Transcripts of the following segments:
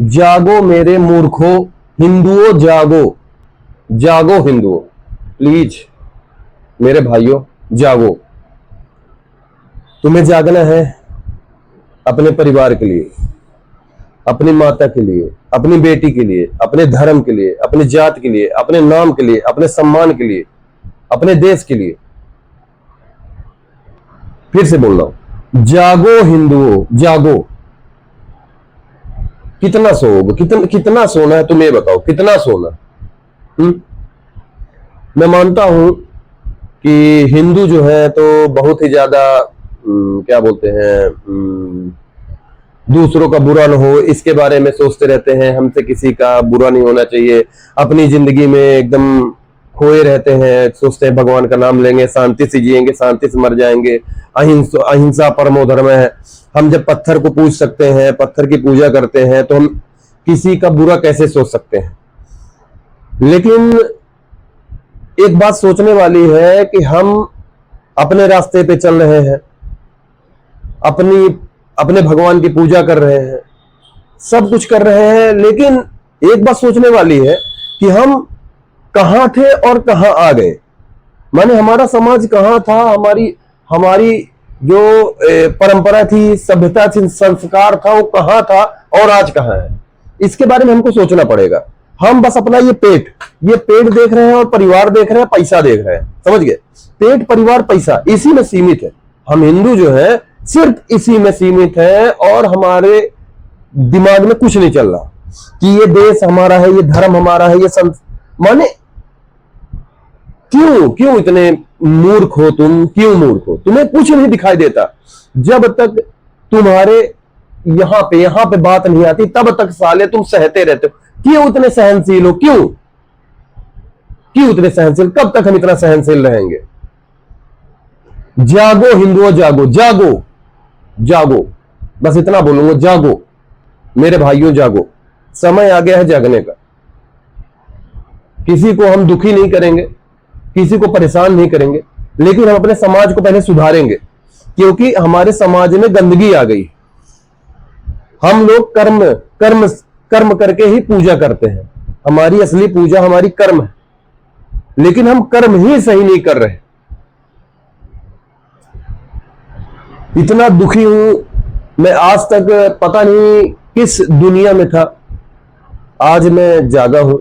जागो मेरे मूर्खों, हिंदुओं जागो। जागो हिंदुओं, प्लीज मेरे भाइयों जागो। तुम्हें जागना है अपने परिवार के लिए, अपनी माता के लिए, अपनी बेटी के लिए, अपने धर्म के लिए, अपनी जात के लिए, अपने नाम के लिए, अपने सम्मान के लिए, अपने देश के लिए। फिर से बोल रहा हूं, जागो हिंदुओं जागो। कितना सोओगे? कितना सोना है तुम ये बताओ, कितना सोना? मैं मानता हूं कि हिंदू जो है तो बहुत ही ज्यादा क्या बोलते हैं, दूसरों का बुरा ना हो इसके बारे में सोचते रहते हैं। हमसे किसी का बुरा नहीं होना चाहिए, अपनी जिंदगी में एकदम खोए रहते हैं, सोचते हैं भगवान का नाम लेंगे, शांति से जिएंगे, शांति से मर जाएंगे। अहिंसा परमो धर्म है। हम जब पत्थर को पूज सकते हैं, पत्थर की पूजा करते हैं, तो हम किसी का बुरा कैसे सोच सकते हैं? लेकिन एक बात सोचने वाली है कि हम अपने रास्ते पे चल रहे हैं, अपने भगवान की पूजा कर रहे हैं, सब कुछ कर रहे हैं, लेकिन एक बात सोचने वाली है कि हम कहां थे और कहां आ गए। माने हमारा समाज कहां था, हमारी जो परंपरा थी, सभ्यता थी, संस्कार था, वो कहां था और आज कहां है, इसके बारे में हमको सोचना पड़ेगा। हम बस अपना ये पेट देख रहे हैं और परिवार देख रहे हैं, पैसा देख रहे हैं, समझ गए? पेट, परिवार, पैसा, इसी में सीमित है। हम हिंदू जो है सिर्फ इसी में सीमित है और हमारे दिमाग में कुछ नहीं चल रहा कि ये देश हमारा है, ये धर्म हमारा है, ये माने क्यों इतने मूर्ख हो तुम? क्यों मूर्ख हो? तुम्हें कुछ नहीं दिखाई देता। जब तक तुम्हारे यहां पे बात नहीं आती तब तक साले तुम सहते रहते हो। क्यों इतने सहनशील हो? क्यों इतने सहनशील? कब तक हम इतना सहनशील रहेंगे? जागो हिंदुओं जागो, जागो जागो, बस इतना बोलूंगा, जागो मेरे भाइयों जागो। समय आ गया है जागने का। किसी को हम दुखी नहीं करेंगे, किसी को परेशान नहीं करेंगे, लेकिन हम अपने समाज को पहले सुधारेंगे, क्योंकि हमारे समाज में गंदगी आ गई। हम लोग कर्म करके ही पूजा करते हैं। हमारी असली पूजा हमारी कर्म है, लेकिन हम कर्म ही सही नहीं कर रहे। इतना दुखी हूं मैं, आज तक पता नहीं किस दुनिया में था, आज मैं जागा हूं।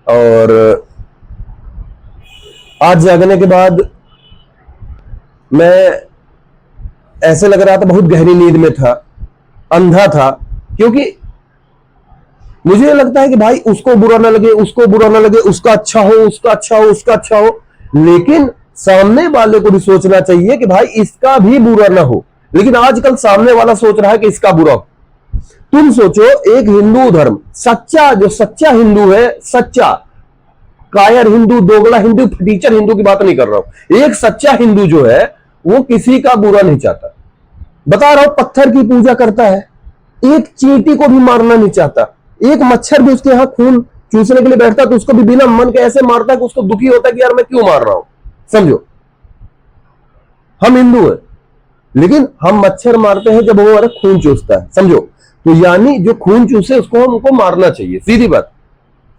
और आज जागने के बाद मैं ऐसे लग रहा था बहुत गहरी नींद में था, अंधा था, क्योंकि मुझे लगता है कि भाई उसको बुरा ना लगे, उसको बुरा ना लगे, उसका अच्छा हो, उसका अच्छा हो, उसका अच्छा हो, लेकिन सामने वाले को भी सोचना चाहिए कि भाई इसका भी बुरा ना हो। लेकिन आजकल सामने वाला सोच रहा है कि इसका बुरा हो। तुम सोचो, एक हिंदू धर्म जो सच्चा हिंदू है, सच्चा, कायर हिंदू, दोगला हिंदू, फटीचर हिंदू की बात नहीं कर रहा हूं। एक सच्चा हिंदू जो है वो किसी का बुरा नहीं चाहता। बता रहा हूं, पत्थर की पूजा करता है, एक चींटी को भी मारना नहीं चाहता। एक मच्छर भी उसके यहां खून चूसने के लिए बैठता तो उसको भी बिना मन के ऐसे मारता है कि उसको दुखी होता है कि यार मैं क्यों मार रहा हूं। समझो, हम हिंदू हैं, लेकिन हम मच्छर मारते हैं जब वो हमारा खून चूसता है। समझो, तो यानी जो खून चूसे उसको हमको मारना चाहिए, सीधी बात,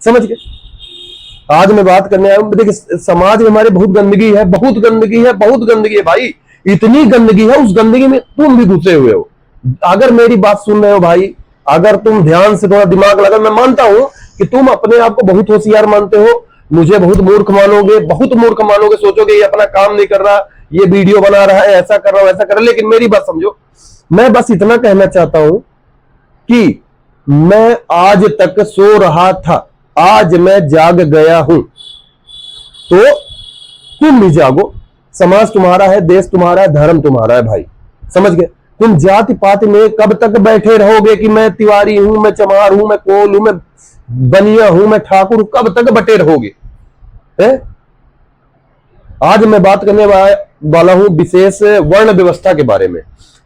समझ गए? आज मैं बात करने आया हूं, देखिए समाज में हमारे बहुत गंदगी है, बहुत गंदगी है, बहुत गंदगी है भाई। इतनी गंदगी है, उस गंदगी में तुम भी घुसे हुए हो। अगर मेरी बात सुन रहे हो भाई, अगर तुम ध्यान से थोड़ा दिमाग लगा, मैं मानता हूं कि तुम अपने आप को बहुत होशियार मानते हो, मुझे बहुत मूर्ख मानोगे, बहुत मूर्ख मानोगे, सोचोगे ये अपना काम नहीं कर रहा, ये वीडियो बना रहा है, ऐसा कर रहा है, वैसा कर रहा है। लेकिन मेरी बात समझो, मैं बस इतना कहना चाहता हूं कि मैं आज तक सो रहा था, आज मैं जाग गया हूं, तो तुम भी जागो। समाज तुम्हारा है, देश तुम्हारा है, धर्म तुम्हारा है भाई, समझ गए? तुम जाति पाति में कब तक बैठे रहोगे कि मैं तिवारी हूं, मैं चमार हूं, मैं कोल हूं, मैं बनिया हूं, मैं ठाकुर हूं, कब तक बटे रहोगे? आज मैं बात करने वाला हूं विशेष वर्ण व्यवस्था के बारे में।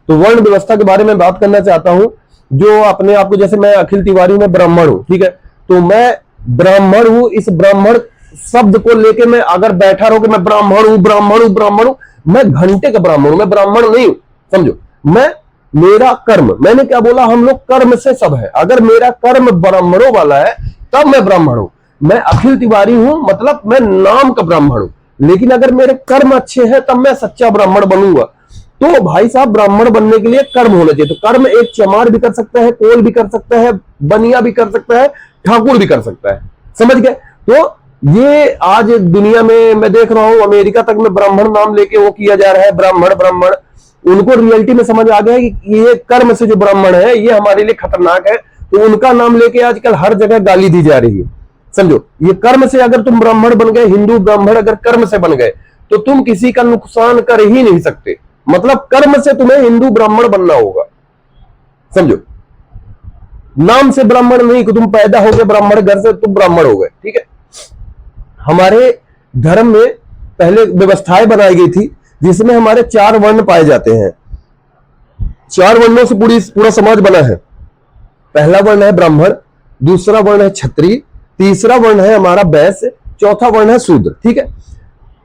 तो वर्ण व्यवस्था के बारे में बात करना चाहता हूं, जो अपने आप को, जैसे मैं अखिल तिवारी में ब्राह्मण हूं, ठीक है, तो मैं ब्राह्मण हूं। इस ब्राह्मण शब्द को लेके मैं अगर बैठा रहो कि मैं ब्राह्मण हूं, ब्राह्मण हूं, ब्राह्मण हूं, मैं घंटे का ब्राह्मण हूं, मैं ब्राह्मण नहीं हूं। समझो, मैं मेरा कर्म, मैंने क्या बोला, हम लोग कर्म से सब है। अगर मेरा कर्म ब्राह्मणों वाला है तब मैं ब्राह्मण हूं। मैं अखिल तिवारी हूं मतलब मैं नाम का ब्राह्मण हूं, लेकिन अगर मेरे कर्म अच्छे हैं तब मैं सच्चा ब्राह्मण बनूंगा। तो भाई साहब, ब्राह्मण बनने के लिए कर्म होना चाहिए। तो कर्म एक चमार भी कर सकता है, कोल भी कर सकता है, बनिया भी कर सकता है, ठाकुर भी कर सकता है। समझ गए? तो ये आज दुनिया में मैं देख रहा हूं, अमेरिका तक में ब्राह्मण नाम लेके वो किया जा रहा है, ब्राह्मण ब्राह्मण। उनको रियलिटी में समझ आ गया है कि ये कर्म से जो ब्राह्मण है ये हमारे लिए खतरनाक है, तो उनका नाम लेके आजकल हर जगह गाली दी जा रही है। समझो, ये कर्म से अगर तुम ब्राह्मण बन गए, हिंदू ब्राह्मण अगर कर्म से बन गए, तो तुम किसी का नुकसान कर ही नहीं सकते। मतलब कर्म से तुम्हें हिंदू ब्राह्मण बनना होगा। समझो, नाम से ब्राह्मण नहीं कि तुम पैदा हो गए ब्राह्मण घर से तुम ब्राह्मण हो गए। ठीक है, हमारे धर्म में पहले व्यवस्थाएं बनाई गई थी जिसमें हमारे 4 वर्ण पाए जाते हैं। 4 वर्णों से पूरा समाज बना है। पहला वर्ण है ब्राह्मण, दूसरा वर्ण है क्षत्रिय, तीसरा वर्ण है हमारा वैश्य, चौथा वर्ण है शूद्र। ठीक है,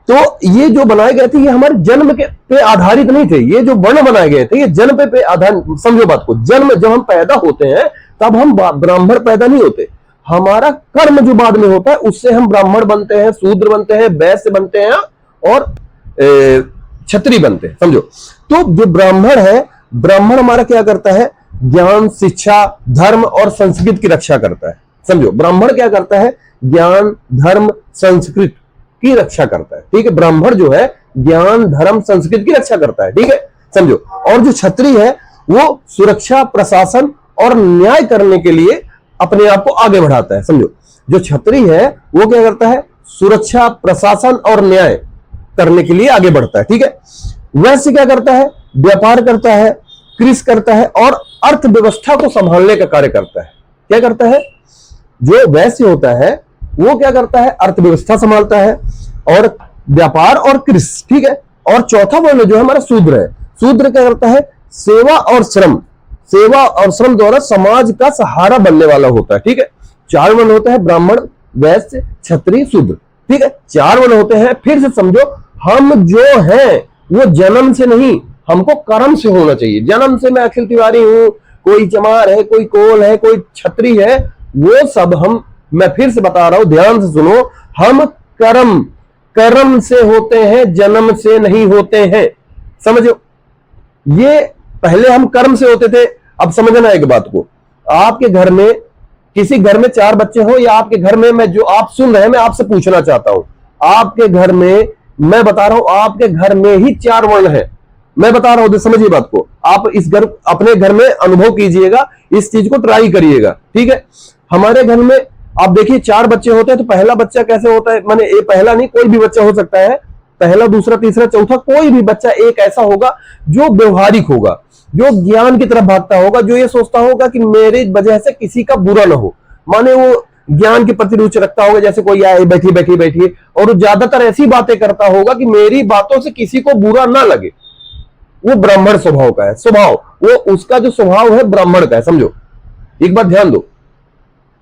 तो ये जो बनाए गए थे ये हमारे जन्म के पे आधारित नहीं थे। ये जो वर्ण बनाए गए थे ये जन्म पे आधारित। समझो बात को, जन्म जब हम पैदा होते हैं तब हम ब्राह्मण पैदा नहीं होते। हमारा कर्म जो बाद में होता है उससे हम ब्राह्मण बनते हैं, शूद्र बनते हैं, वैश्य बनते हैं और क्षत्रिय बनते हैं। समझो, तो जो ब्राह्मण है, ब्राह्मण हमारा क्या करता है, ज्ञान, शिक्षा, धर्म और संस्कृत की रक्षा करता है। समझो, ब्राह्मण क्या करता है, ज्ञान, धर्म, संस्कृत की रक्षा करता है। ठीक है, ब्राह्मण जो है ज्ञान, धर्म, संस्कृत की रक्षा करता है। ठीक है, समझो। और जो क्षत्रिय है वो सुरक्षा, प्रशासन और न्याय करने के लिए अपने आप को आगे बढ़ाता है। समझो, जो क्षत्रिय है वो क्या करता है, सुरक्षा, प्रशासन और न्याय करने के लिए आगे बढ़ता है। ठीक है, वैश्य क्या करता है, व्यापार करता है, कृषि करता है और अर्थव्यवस्था को संभालने का कार्य करता है। क्या करता है, जो वैश्य होता है वो क्या करता है, अर्थव्यवस्था संभालता है और व्यापार और कृषि। ठीक है, और चौथा वर्ण जो है हमारा शूद्र है। शूद्र क्या करता है, सेवा और श्रम, सेवा और श्रम द्वारा समाज का सहारा बनने वाला होता है। ठीक है, 4 वर्ण होते हैं, ब्राह्मण, वैश्य, क्षत्रिय, शूद्र। ठीक है, 4 वर्ण होते हैं। फिर से समझो, हम जो हैं वो जन्म से नहीं, हमको कर्म से होना चाहिए। जन्म से मैं अखिल तिवारी हूं, कोई चमार है, कोई कोल है, कोई क्षत्रिय है, वो सब हम, मैं फिर से बता रहा हूं, ध्यान से सुनो, हम कर्म से होते हैं, जन्म से नहीं होते हैं। समझो, ये पहले हम कर्म से होते थे। अब समझना एक बात को, आपके घर में, किसी घर में 4 बच्चे हो या आपके घर में, मैं जो आप सुन रहे हैं मैं आपसे पूछना चाहता हूं, आपके घर में, मैं बता रहा हूं, आपके घर में ही 4 वर्ण है। मैं बता रहा हूं, समझिए बात को। आप इस घर, अपने घर में अनुभव कीजिएगा, इस चीज को ट्राई करिएगा। ठीक है, हमारे घर में आप देखिए 4 बच्चे होते हैं, तो पहला बच्चा कैसे होता है, माने ये पहला नहीं, कोई भी बच्चा हो सकता है, पहला, दूसरा, तीसरा, चौथा, कोई भी बच्चा एक ऐसा होगा जो व्यवहारिक होगा, जो ज्ञान की तरफ भागता होगा, जो ये सोचता होगा कि मेरी वजह से किसी का बुरा ना हो। माने वो ज्ञान के प्रति रुचि रखता होगा, जैसे कोई आए, बैठी बैठी बैठी, और वो ज्यादातर ऐसी बातें करता होगा कि मेरी बातों से किसी को बुरा ना लगे। वो ब्राह्मण स्वभाव का है, स्वभाव, वो उसका जो स्वभाव है ब्राह्मण का है। समझो, एक बात ध्यान दो,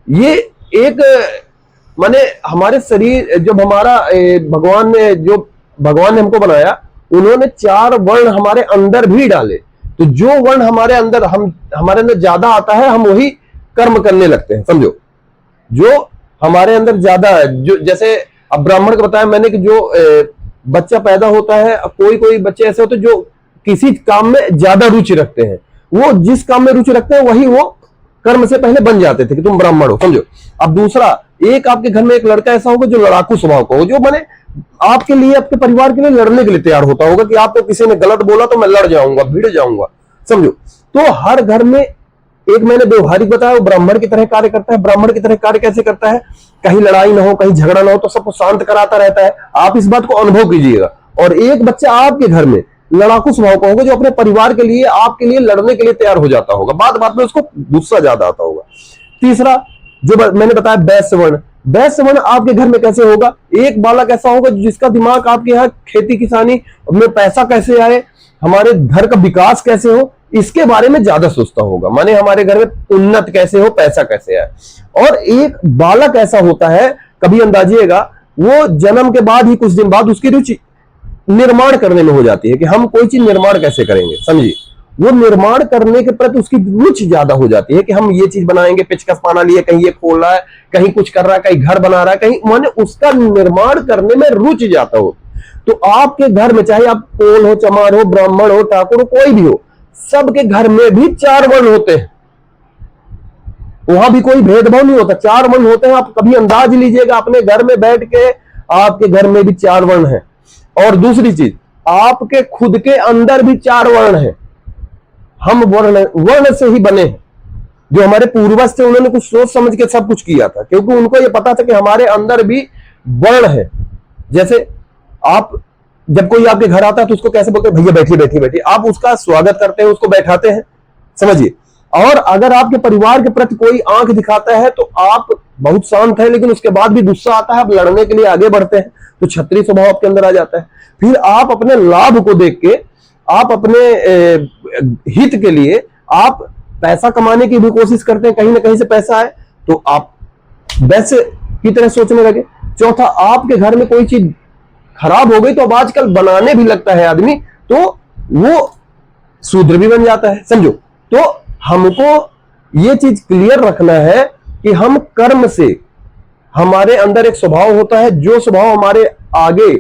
ये एक, माने हमारे शरीर, जब हमारा भगवान ने हमको बनाया, उन्होंने 4 वर्ण हमारे अंदर भी डाले। तो जो वर्ण हमारे अंदर, हमारे अंदर ज्यादा आता है, हम वही कर्म करने लगते हैं। समझो, जो हमारे अंदर ज्यादा है, जो जैसे अब ब्राह्मण को बताया मैंने कि जो बच्चा पैदा होता है, कोई कोई बच्चे ऐसे होते हैं जो किसी काम में ज्यादा रुचि रखते हैं, वो जिस काम में रुचि रखते हैं वही वो कर्म से पहले बन जाते थे कि तुम ब्राह्मण हो। समझो, अब दूसरा, एक आपके घर में एक लड़का ऐसा होगा जो लड़ाकू स्वभाव का हो, जो माने आपके लिए, आपके परिवार के लिए लड़ने के लिए तैयार होता होगा कि आपको किसी ने गलत बोला तो मैं लड़ जाऊंगा, भिड़ जाऊंगा। समझो, तो हर घर में एक, मैंने व्यवहारिक बताया, वो ब्राह्मण की तरह कार्य करता है। ब्राह्मण की तरह कार्य कैसे करता है, कहीं लड़ाई ना हो, कहीं झगड़ा ना हो, तो सबको शांत कराता रहता है। आप इस बात को अनुभव कीजिएगा। और एक बच्चा आपके घर में लड़ाकू स्वभाव का होगा, जो अपने परिवार के लिए, आपके लिए लड़ने के लिए तैयार हो जाता होगा, बात बात में उसको गुस्सा ज्यादा आता होगा। तीसरा, जो मैंने बताया, वैश्य वर्ण। वैश्य वर्ण आपके घर में कैसे होगा, एक बालक ऐसा होगा जिसका दिमाग आपके यहाँ खेती किसानी में पैसा कैसे आए, हमारे घर का विकास कैसे हो, इसके बारे में ज्यादा सोचता होगा। माने हमारे घर में उन्नत कैसे हो, पैसा कैसे आए। और एक बालक ऐसा होता है, कभी अंदाजिएगा, वो जन्म के बाद ही कुछ दिन बाद उसकी रुचि निर्माण करने में हो जाती है कि हम कोई चीज निर्माण कैसे करेंगे। समझिए, वो निर्माण करने के प्रति उसकी रुचि ज्यादा हो जाती है कि हम ये चीज बनाएंगे, पेचकस पाना लिए, कहीं ये खोल रहा है, कहीं कुछ कर रहा है, कहीं घर बना रहा है, कहीं माने उसका निर्माण करने में रुचि ज्यादा हो। तो आपके घर में चाहे आप कोल हो, चमार हो, ब्राह्मण हो, ठाकुर हो, कोई भी हो, सबके घर में भी 4 वर्ण होते हैं। वहां भी कोई भेदभाव नहीं होता, 4 वर्ण होते हैं। आप कभी अंदाज लीजिएगा अपने घर में बैठ के, आपके घर में भी 4 वर्ण है। और दूसरी चीज, आपके खुद के अंदर भी 4 वर्ण है। हम वर्ण से ही बने हैं। जो हमारे पूर्वज थे उन्होंने कुछ सोच समझ के सब कुछ किया था, क्योंकि उनको यह पता था कि हमारे अंदर भी वर्ण है। जैसे आप जब कोई आपके घर आता है तो उसको कैसे बोलते हैं, भैया बैठिए बैठिए बैठिए, आप उसका स्वागत करते हैं, उसको बैठाते हैं, समझिए। और अगर आपके परिवार के प्रति कोई आंख दिखाता है तो आप बहुत शांत है, लेकिन उसके बाद भी गुस्सा आता है, आप लड़ने के लिए आगे बढ़ते हैं, तो क्षत्रिय स्वभाव आपके अंदर आ जाता है। फिर आप अपने लाभ को देख के, आप अपने हित के लिए आप पैसा कमाने की भी कोशिश करते हैं, कहीं ना कहीं से पैसा आए तो आप वैसे की तरह सोचने लगे। चौथा, आपके घर में कोई चीज खराब हो गई तो अब आजकल बनाने भी लगता है आदमी, तो वो शूद्र भी बन जाता है, समझो। तो हमको ये चीज क्लियर रखना है कि हम कर्म से, हमारे अंदर एक स्वभाव होता है, जो स्वभाव हमारे आगे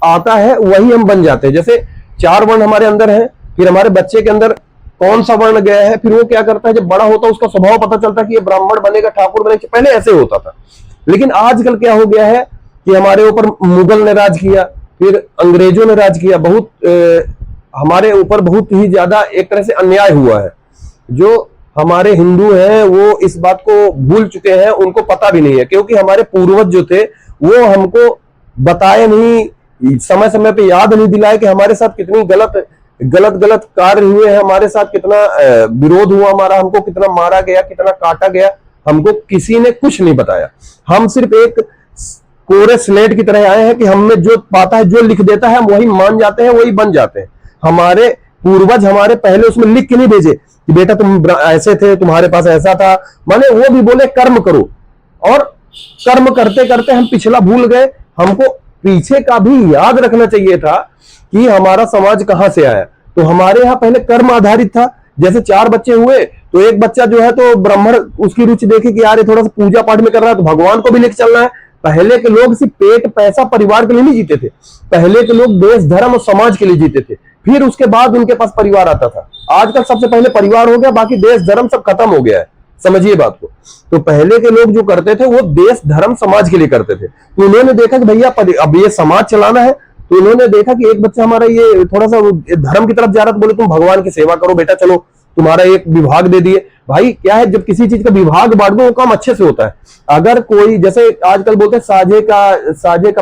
आता है वही हम बन जाते हैं। जैसे 4 वर्ण हमारे अंदर है, फिर हमारे बच्चे के अंदर कौन सा वर्ण गया है, फिर वो क्या करता है, जब बड़ा होता है उसका स्वभाव पता चलता है कि ये ब्राह्मण बनेगा, ठाकुर बनेगा। पहले ऐसे होता था, लेकिन आजकल क्या हो गया है कि हमारे ऊपर मुगल ने राज किया, फिर अंग्रेजों ने राज किया, हमारे ऊपर बहुत ही ज्यादा एक तरह से अन्याय हुआ है। जो हमारे हिंदू हैं वो इस बात को भूल चुके हैं, उनको पता भी नहीं है, क्योंकि हमारे पूर्वज जो थे वो हमको बताए नहीं, समय समय पे याद नहीं दिलाए कि हमारे साथ कितनी गलत कार्य हुए हैं, हमारे साथ कितना विरोध हुआ हमारा, हमको कितना मारा गया, कितना काटा गया, हमको किसी ने कुछ नहीं बताया। हम सिर्फ एक कोरे स्लेट की तरह आए हैं कि हमें जो पाता है, जो लिख देता है, हम वही मान जाते हैं, वही बन जाते हैं। हमारे पूर्वज हमारे पहले उसमें लिख के नहीं भेजे कि बेटा तुम ऐसे थे, तुम्हारे पास ऐसा था, माने वो भी बोले कर्म करो, और कर्म करते करते हम पिछला भूल गए। हमको पीछे का भी याद रखना चाहिए था कि हमारा समाज कहां से आया। तो हमारे यहाँ पहले कर्म आधारित था। जैसे 4 बच्चे हुए तो एक बच्चा जो है तो ब्राह्मण, उसकी रुचि देखी कि यार ये थोड़ा सा पूजा पाठ में कर रहा है तो भगवान को भी लेकर चलना है। पहले के लोग सिर्फ पेट पैसा परिवार के लिए नहीं जीते थे, पहले के लोग देश धर्म और समाज के लिए जीते थे, फिर उसके बाद उनके पास परिवार आता था। आजकल सबसे पहले परिवार हो गया, बाकी देश धर्म सब खत्म हो गया है, समझिए बात को। तो पहले के लोग जो करते थे वो देश धर्म समाज के लिए करते थे। तो उन्होंने देखा कि भैया अब ये समाज चलाना है, तो उन्होंने देखा कि एक बच्चा हमारा ये थोड़ा सा धर्म की तरफ जा रहा, तो बोले तुम भगवान की सेवा करो बेटा, चलो तुम्हारा एक विभाग दे दिए। भाई क्या है, जब किसी चीज का विभाग बांट दो वो काम अच्छे से होता है। अगर कोई, जैसे आजकल बोलते हैं साझे का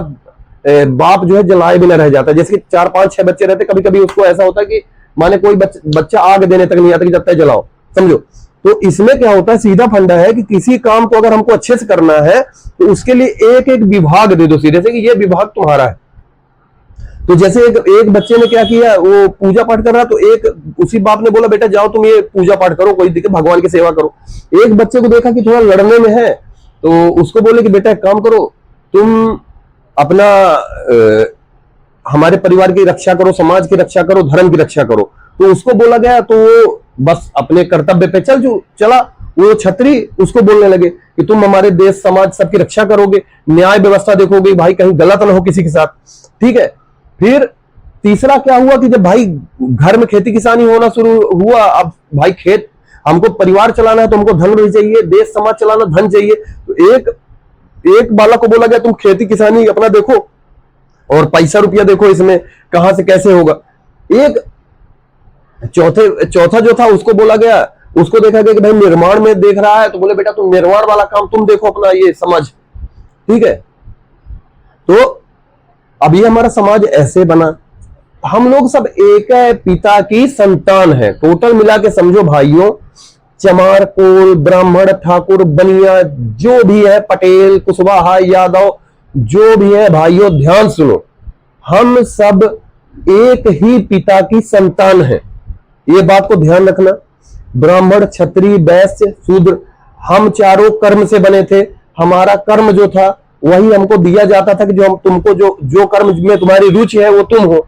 बाप जो है जलाए बिना रह जाता है। जैसे 4, 5, 6 बच्चे रहते, कभी कभी उसको ऐसा होता है कि माने कोई बच्चा आग देने तक नहीं आता कि जब तक जलाओ, समझो। तो इसमें क्या होता है, सीधा फंडा है कि किसी काम को अगर हमको अच्छे से करना है तो उसके लिए एक एक विभाग दे दो सीधे से कि ये विभाग तुम्हारा है। तो जैसे एक बच्चे ने क्या किया, वो पूजा पाठ कर रहा, तो एक उसी बाप ने बोला बेटा जाओ तुम ये पूजा पाठ करो, कोई दिक्कत, भगवान की सेवा करो। एक बच्चे को देखा कि थोड़ा लड़ने में है, तो उसको बोले कि बेटा एक काम करो, तुम अपना हमारे परिवार की रक्षा करो, समाज की रक्षा करो, धर्म की रक्षा करो। तो उसको बोला गया, तो वो बस अपने कर्तव्य पे चला। वो छत्री उसको बोलने लगे कि तुम हमारे देश समाज सबकी रक्षा करोगे, न्याय व्यवस्था देखोगे, भाई कहीं गलत ना हो किसी के साथ, ठीक है। फिर तीसरा क्या हुआ कि जब भाई घर में खेती किसानी होना शुरू हुआ, अब भाई खेत, हमको परिवार चलाना है तो हमको धन भी चाहिए, देश समाज चलाना धन चाहिए। तो एक बालक को बोला गया तुम खेती किसानी अपना देखो और पैसा रुपया देखो, इसमें कहां से कैसे होगा। एक चौथा जो था उसको बोला गया, उसको देखा गया कि भाई निर्माण में देख रहा है, तो बोले बेटा तुम निर्माण वाला काम तुम देखो अपना, ये समझ, ठीक है। तो अभी हमारा समाज ऐसे बना। हम लोग सब एक पिता की संतान है, टोटल मिला के समझो भाइयों, चमार, कोल, ब्राह्मण, ठाकुर, बनिया, जो भी है, पटेल, कुशवाहा, यादव, जो भी है भाइयों, ध्यान सुनो, हम सब एक ही पिता की संतान है, ये बात को ध्यान रखना। ब्राह्मण, क्षत्रिय, वैश्य, शूद्र, हम चारों कर्म से बने थे। हमारा कर्म जो था वही हमको दिया जाता था कि जो हम तुमको जो कर्म में तुम्हारी रुचि है वो तुम हो,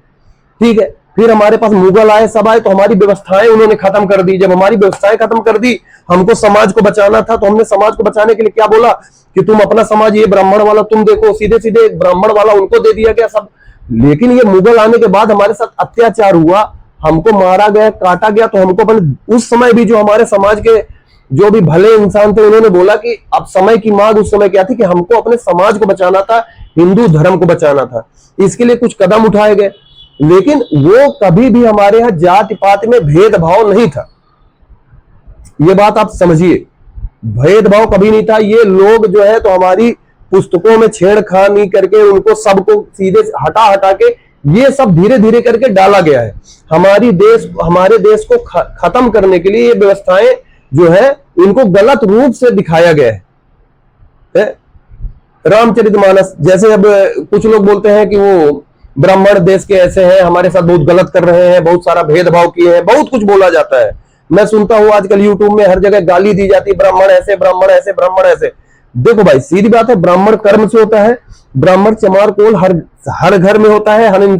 ठीक है। फिर हमारे पास मुगल आए, सब आए, तो हमारी व्यवस्थाएं उन्होंने खत्म कर दी। जब हमारी व्यवस्थाएं खत्म कर दी, हमको समाज को बचाना था, तो हमने समाज को बचाने के लिए क्या बोला कि तुम अपना समाज, ये ब्राह्मण वाला तुम देखो, सीधे सीधे ब्राह्मण वाला उनको दे दिया गया सब। लेकिन ये मुगल आने के बाद हमारे साथ अत्याचार हुआ, हमको मारा गया, काटा गया, तो हमको अपने उस समय भी जो हमारे समाज के जो भी भले इंसान थे, उन्होंने बोला कि अब समय की मांग उस समय क्या थी कि हमको अपने समाज को बचाना था, हिंदू धर्म को बचाना था। इसके लिए कुछ कदम उठाए गए, लेकिन वो कभी भी हमारे यहां जाति पाति में भेदभाव नहीं था। ये बात आप समझिए, भेदभाव कभी नहीं था। ये लोग जो है तो हमारी पुस्तकों में छेड़खानी करके उनको सबको सीधे हटा हटा के ये सब धीरे धीरे करके डाला गया है। हमारे देश को खत्म करने के लिए ये व्यवस्थाएं जो है इनको गलत रूप से दिखाया गया है। रामचरितमानस जैसे, अब कुछ लोग बोलते हैं कि वो ब्राह्मण देश के ऐसे हैं, हमारे साथ बहुत गलत कर रहे हैं, बहुत सारा भेदभाव किए हैं, बहुत कुछ बोला जाता है। मैं सुनता हूं आजकल यूट्यूब में हर जगह गाली दी जाती है, ब्राह्मण ऐसे, ब्राह्मण ऐसे, ब्राह्मण ऐसे। देखो भाई, सीधी बात है, ब्राह्मण कर्म से होता है, ब्राह्मण चमार कोल हर घर में होता है, हर इंसान